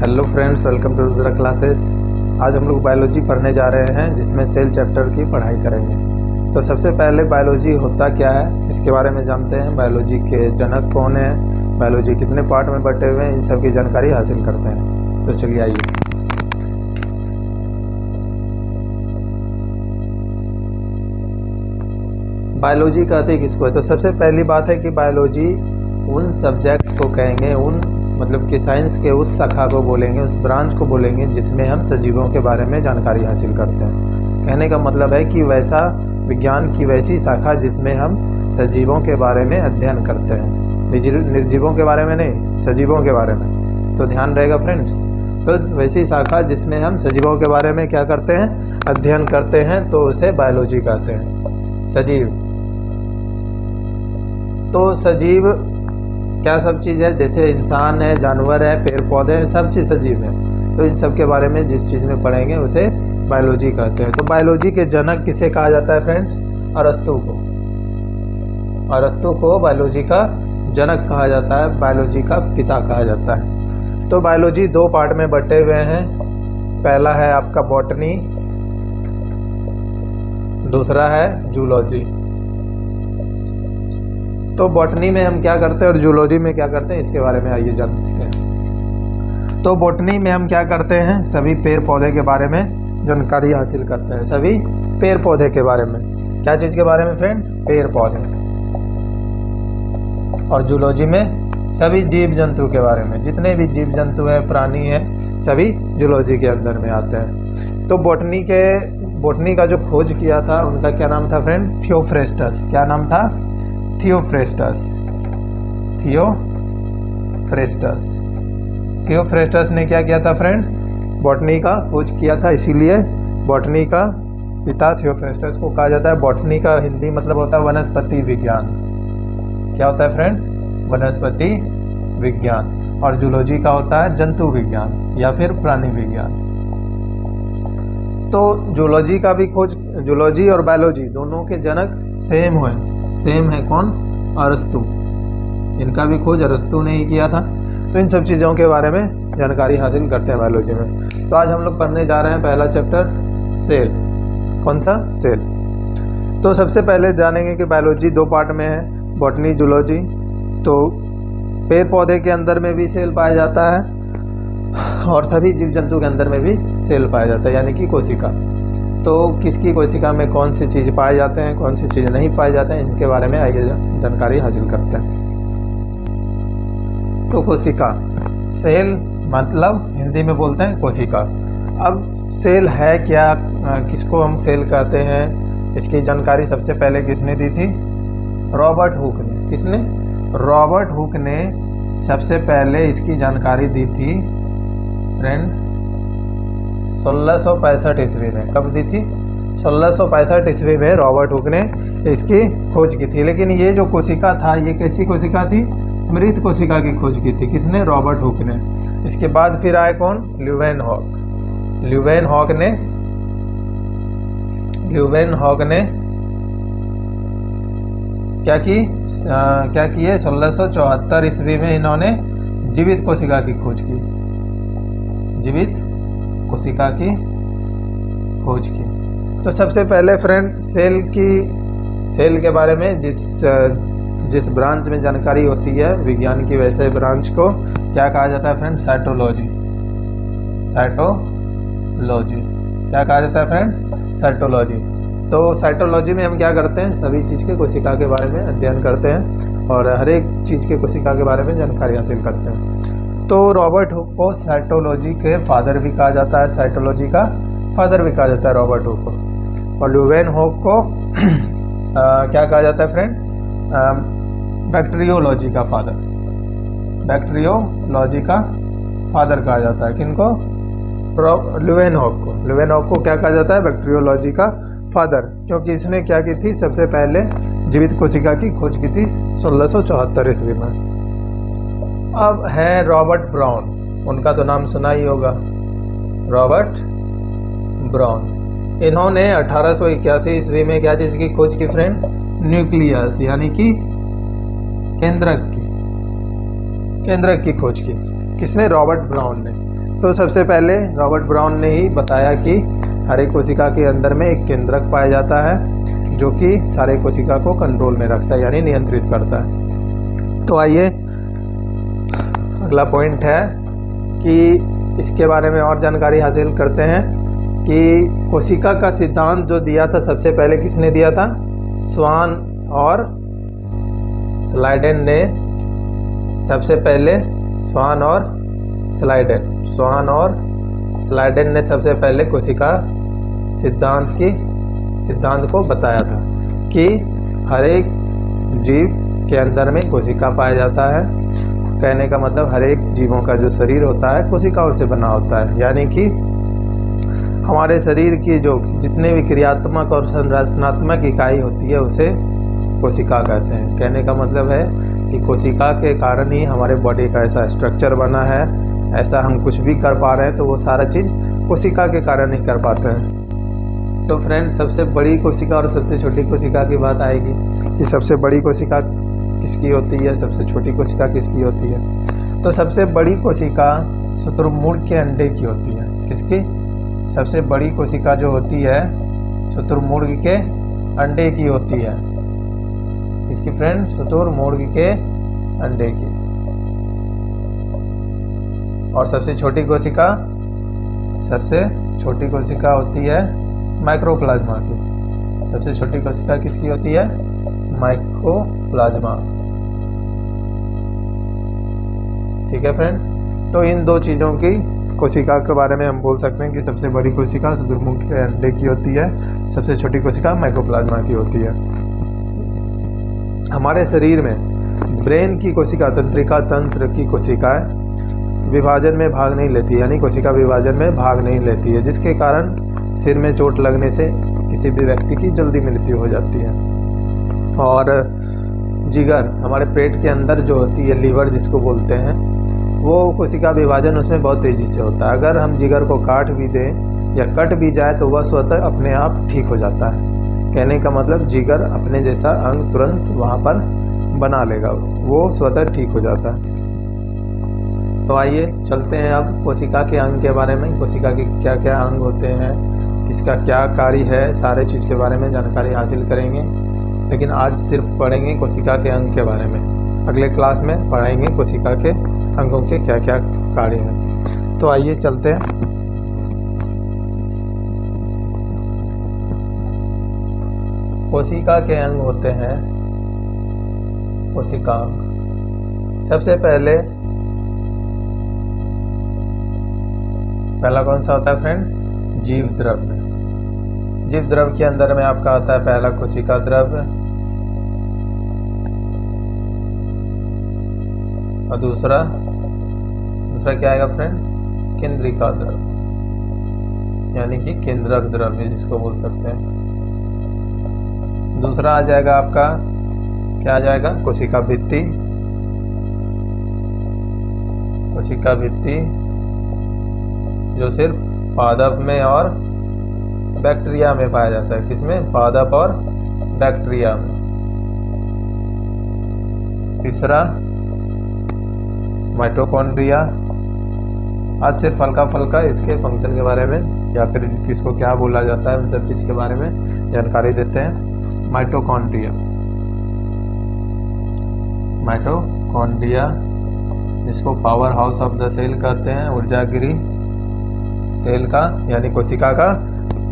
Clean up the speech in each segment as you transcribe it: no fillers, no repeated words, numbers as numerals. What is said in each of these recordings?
Hello friends, welcome to Rudra classes. आज हम लोग बायोलॉजी पढ़ने जा रहे हैं, जिसमें सेल चैप्टर की पढ़ाई करेंगे। तो सबसे पहले बायोलॉजी होता क्या है इसके बारे में जानते हैं। बायोलॉजी के जनक कौन है, बायोलॉजी कितने पार्ट में बटे हुए हैं, इन सब की जानकारी हासिल करते हैं। तो चलिए आइए। बायोलॉजी कहते किसको है? तो सबसे पहली बात है कि बायोलॉजी उन सब्जेक्ट को कहेंगे, उन मतलब कि साइंस के उस शाखा को बोलेंगे, उस ब्रांच को बोलेंगे जिसमें हम सजीवों के बारे में जानकारी हासिल करते हैं। कहने का मतलब है कि वैसा विज्ञान की वैसी शाखा जिसमें हम सजीवों के बारे में अध्ययन करते हैं, निर्जीवों के बारे में नहीं, सजीवों के बारे में। तो ध्यान रहेगा फ्रेंड्स। तो वैसी शाखा जिसमें हम सजीवों के बारे में क्या करते हैं, अध्ययन करते हैं, तो उसे बायोलॉजी कहते हैं। सजीव, तो सजीव क्या सब चीज़ है, जैसे इंसान है, जानवर है, पेड़ पौधे हैं, सब चीज़ सजीव है। तो इन सब के बारे में जिस चीज़ में पढ़ेंगे उसे बायोलॉजी कहते हैं। तो बायोलॉजी के जनक किसे कहा जाता है फ्रेंड्स? अरस्तु को। अरस्तु को बायोलॉजी का जनक कहा जाता है, बायोलॉजी का पिता कहा जाता है। तो बायोलॉजी दो पार्ट में बटे हुए हैं। पहला है आपका बॉटनी, दूसरा है जूलॉजी। तो बॉटनी में हम क्या करते हैं और जूलॉजी में क्या करते हैं, इसके बारे में आइए जानते हैं। तो बॉटनी में हम क्या करते हैं, सभी पेड़ पौधे के बारे में जानकारी हासिल करते हैं। सभी पेड़ पौधे के बारे में, क्या चीज़ के बारे में फ्रेंड? पेड़ पौधे। और जूलॉजी में सभी जीव जंतु के बारे में, जितने भी जीव जंतु हैं, प्राणी हैं, सभी जूलॉजी के अंदर में आते हैं। तो बॉटनी का जो खोज किया था उनका क्या नाम था फ्रेंड? थियोफ्रेस्टस। क्या नाम था? थियोफ्रेस्टस। थियोफ्रेस्टस ने क्या किया था फ्रेंड? बॉटनी का खोज किया था, इसीलिए बॉटनी का पिता थियोफ्रेस्टस को कहा जाता है। बॉटनी का हिंदी मतलब होता है वनस्पति विज्ञान। क्या होता है फ्रेंड? वनस्पति विज्ञान। और जूलॉजी का होता है जंतु विज्ञान या फिर प्राणी विज्ञान। तो जूलॉजी का भी खोज, जूलॉजी और बायोलॉजी दोनों के जनक सेम है कौन? अरस्तु। इनका भी खोज अरस्तु ने ही किया था। तो इन सब चीज़ों के बारे में जानकारी हासिल करते हैं बायोलॉजी में। तो आज हम लोग पढ़ने जा रहे हैं पहला चैप्टर, सेल। कौन सा? सेल। तो सबसे पहले जानेंगे कि बायोलॉजी दो पार्ट में है, बॉटनी, जूलॉजी। तो पेड़ पौधे के अंदर में भी सेल पाया जाता है और सभी जीव जंतु के अंदर में भी सेल पाया जाता है, यानी कि कोशिका। तो किसकी कोशिका में कौन सी चीज़ पाए जाते हैं, कौन सी चीज़ नहीं पाए जाते हैं, इनके बारे में आइए जानकारी हासिल करते हैं। तो कोशिका, सेल मतलब हिंदी में बोलते हैं कोशिका। अब सेल है क्या, किसको हम सेल कहते हैं, इसकी जानकारी सबसे पहले किसने दी थी? रॉबर्ट हुक ने। किसने? रॉबर्ट हुक ने सबसे पहले इसकी जानकारी दी थी फ्रेंड 1665 ईस्वी में। कब दी थी? 1665 ईस्वी में रॉबर्ट हुक ने इसकी खोज की थी। लेकिन ये जो कोशिका था, ये कैसी कोशिका थी? मृत कोशिका की खोज की थी। किसने? रॉबर्ट हुक ने। इसके बाद फिर आए कौन? ल्यूवेनहॉक ने क्या किए? 1674 ईस्वी में इन्होंने जीवित कोशिका की खोज की। जीवित कोशिका की खोज की। तो सबसे पहले फ्रेंड सेल के बारे में जिस ब्रांच में जानकारी होती है विज्ञान की, वैसे ब्रांच को क्या कहा जाता है फ्रेंड? साइटोलॉजी। क्या कहा जाता है फ्रेंड? साइटोलॉजी। तो साइटोलॉजी में हम क्या करते हैं? सभी चीज़ के कोशिका के बारे में अध्ययन करते हैं और हर एक चीज़ के कोशिका के बारे में जानकारी हासिल करते हैं। तो रॉबर्ट हुक को साइटोलॉजी के फादर भी कहा जाता है, साइटोलॉजी का फादर भी कहा जाता है रॉबर्ट हुक को। और ल्यूवेनहॉक को क्या कहा जाता है फ्रेंड? बैक्टीरियोलॉजी का फादर। बैक्टीरियोलॉजी का फादर कहा जाता है। किनको? ल्यूवेनहॉक को क्या कहा जाता है? बैक्टीरियोलॉजी का फादर, क्योंकि इसने क्या की थी? सबसे पहले जीवित कोशिका की खोज की थी 1674 ईस्वी में। अब है रॉबर्ट ब्राउन, उनका तो नाम सुना ही होगा, रॉबर्ट ब्राउन। इन्होंने 1881 ईस्वी में क्या चीज़ की खोज की फ्रेंड? न्यूक्लियस, यानी कि केंद्रक की खोज की। किसने? रॉबर्ट ब्राउन ने। तो सबसे पहले रॉबर्ट ब्राउन ने ही बताया कि हर एक कोशिका के अंदर में एक केंद्रक पाया जाता है जो कि सारे कोशिका को कंट्रोल में रखता है, यानी नियंत्रित करता है। तो आइए अगला पॉइंट है कि इसके बारे में और जानकारी हासिल करते हैं कि कोशिका का सिद्धांत जो दिया था सबसे पहले किसने दिया था? स्वान और स्लाइडेन ने। सबसे पहले स्वान और स्लाइडेन ने सबसे पहले कोशिका सिद्धांत को बताया था कि हर एक जीव के अंदर में कोशिका पाया जाता है। कहने का मतलब हर एक जीवों का जो शरीर होता है कोशिकाओं से बना होता है, यानी कि हमारे शरीर की जो जितने भी क्रियात्मक और संरचनात्मक इकाई होती है उसे कोशिका कहते हैं। कहने का मतलब है कि कोशिका के कारण ही हमारे बॉडी का ऐसा स्ट्रक्चर बना है, ऐसा हम कुछ भी कर पा रहे हैं तो वो सारा चीज़ कोशिका के कारण ही कर पाते हैं। तो फ्रेंड, सबसे बड़ी कोशिका और सबसे छोटी कोशिका की बात आएगी कि सबसे बड़ी कोशिका किसकी होती है, सबसे छोटी कोशिका किसकी होती है। तो सबसे बड़ी कोशिका शुतुरमुर्ग के अंडे की होती है। किसकी? सबसे बड़ी कोशिका जो होती है शुतुरमुर्ग के अंडे की होती है। इसकी फ्रेंड शुतुरमुर्ग के अंडे की। और सबसे छोटी कोशिका होती है माइक्रोप्लाज्मा की। सबसे छोटी कोशिका किसकी होती है? माइक्रोप्लाज्मा। ठीक है फ्रेंड, तो इन दो चीज़ों की कोशिका के बारे में हम बोल सकते हैं कि सबसे बड़ी कोशिका शुतुरमुर्ग के अंडे की होती है, सबसे छोटी कोशिका माइक्रोप्लाज्मा की होती है। हमारे शरीर में ब्रेन की कोशिका, तंत्रिका तंत्र की कोशिकाएं विभाजन में भाग नहीं लेती, यानी कोशिका विभाजन में भाग नहीं लेती है, जिसके कारण सिर में चोट लगने से किसी भी व्यक्ति की जल्दी मृत्यु हो जाती है। और जिगर हमारे पेट के अंदर जो होती है, लीवर जिसको बोलते हैं, वो कोशिका विभाजन उसमें बहुत तेज़ी से होता है। अगर हम जिगर को काट भी दें या कट भी जाए तो वह स्वतः अपने आप ठीक हो जाता है। कहने का मतलब जिगर अपने जैसा अंग तुरंत वहाँ पर बना लेगा, वो स्वतः ठीक हो जाता है। तो आइए चलते हैं अब कोशिका के अंग के बारे में। कोशिका के क्या क्या अंग होते हैं, किसका क्या कार्य है, सारे चीज़ के बारे में जानकारी हासिल करेंगे। लेकिन आज सिर्फ पढ़ेंगे कोशिका के अंग के बारे में। अगले क्लास में पढ़ाएंगे कोशिका के अंगों के क्या क्या कार्य हैं। तो आइए चलते हैं। कोशिका के अंग होते हैं कोशिका अंग। सबसे पहला कौन सा होता है फ्रेंड? जीव द्रव्य। जीव द्रव्य के अंदर में आपका आता है पहला कोशिका द्रव्य, और दूसरा क्या आएगा फ्रेंड? केंद्रिका द्रव्य, यानी कि केंद्रक द्रव्य जिसको बोल सकते हैं। दूसरा आ जाएगा आपका, क्या आ जाएगा? कोशिका भित्ति। कोशिका भित्ति जो सिर्फ पादप में और बैक्टीरिया में पाया जाता है। किसमें? पादप और बैक्टीरिया में। तीसरा माइटोकॉन्ड्रिया। आज सिर्फ हल्का फल्का इसके फंक्शन के बारे में या फिर किसको क्या बोला जाता है उन सब चीज़ के बारे में जानकारी देते हैं। माइटोकॉन्ड्रिया जिसको powerhouse of the cell कहते हैं, ऊर्जागिरी सेल का, यानी कोशिका का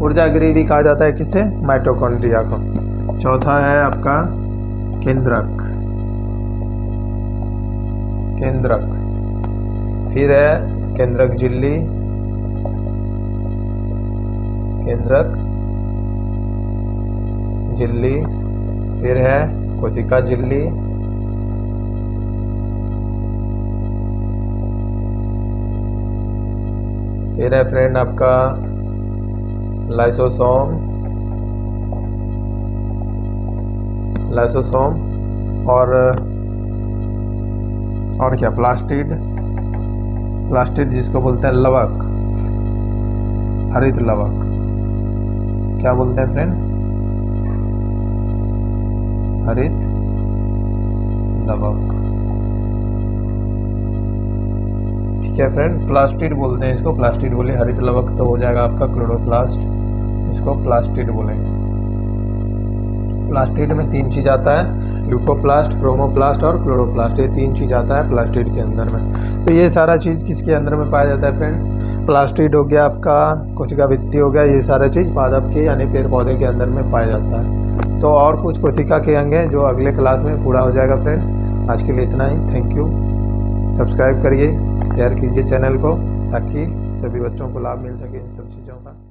ऊर्जागिरी भी कहा जाता है। किससे? माइटोकॉन्ड्रिया को। चौथा है आपका केंद्रक। फिर है केंद्रक झिल्ली। फिर है कोशिका झिल्ली। फिर है फ्रेंड आपका लाइसोसोम। और क्या? प्लास्टिड जिसको बोलते हैं लवक, हरित लवक। क्या बोलते हैं फ्रेंड? हरित लवक। ठीक है फ्रेंड, प्लास्टिड बोलते हैं इसको, प्लास्टिड बोले, हरित लवक तो हो जाएगा आपका क्लोरोप्लास्ट, इसको प्लास्टिड बोलेंगे। प्लास्टिड में 3 चीज़ आता है, ल्यूकोप्लास्ट, ब्रोमोप्लास्ट और क्लोरोप्लास्ट, ये 3 चीज़ आता है प्लास्टिड के अंदर में। तो ये सारा चीज़ किसके अंदर में पाया जाता है फ्रेंड? प्लास्टिड हो गया आपका, कोशिका भित्ति हो गया, ये सारा चीज़ पादप के यानी पेड़ पौधे के अंदर में पाया जाता है। तो और कुछ कोशिका के अंग हैं जो अगले क्लास में पूरा हो जाएगा फ्रेंड। आज के लिए इतना ही, थैंक यू। सब्सक्राइब करिए, शेयर कीजिए चैनल को ताकि सभी बच्चों को लाभ मिल सके इन सब चीज़ों का।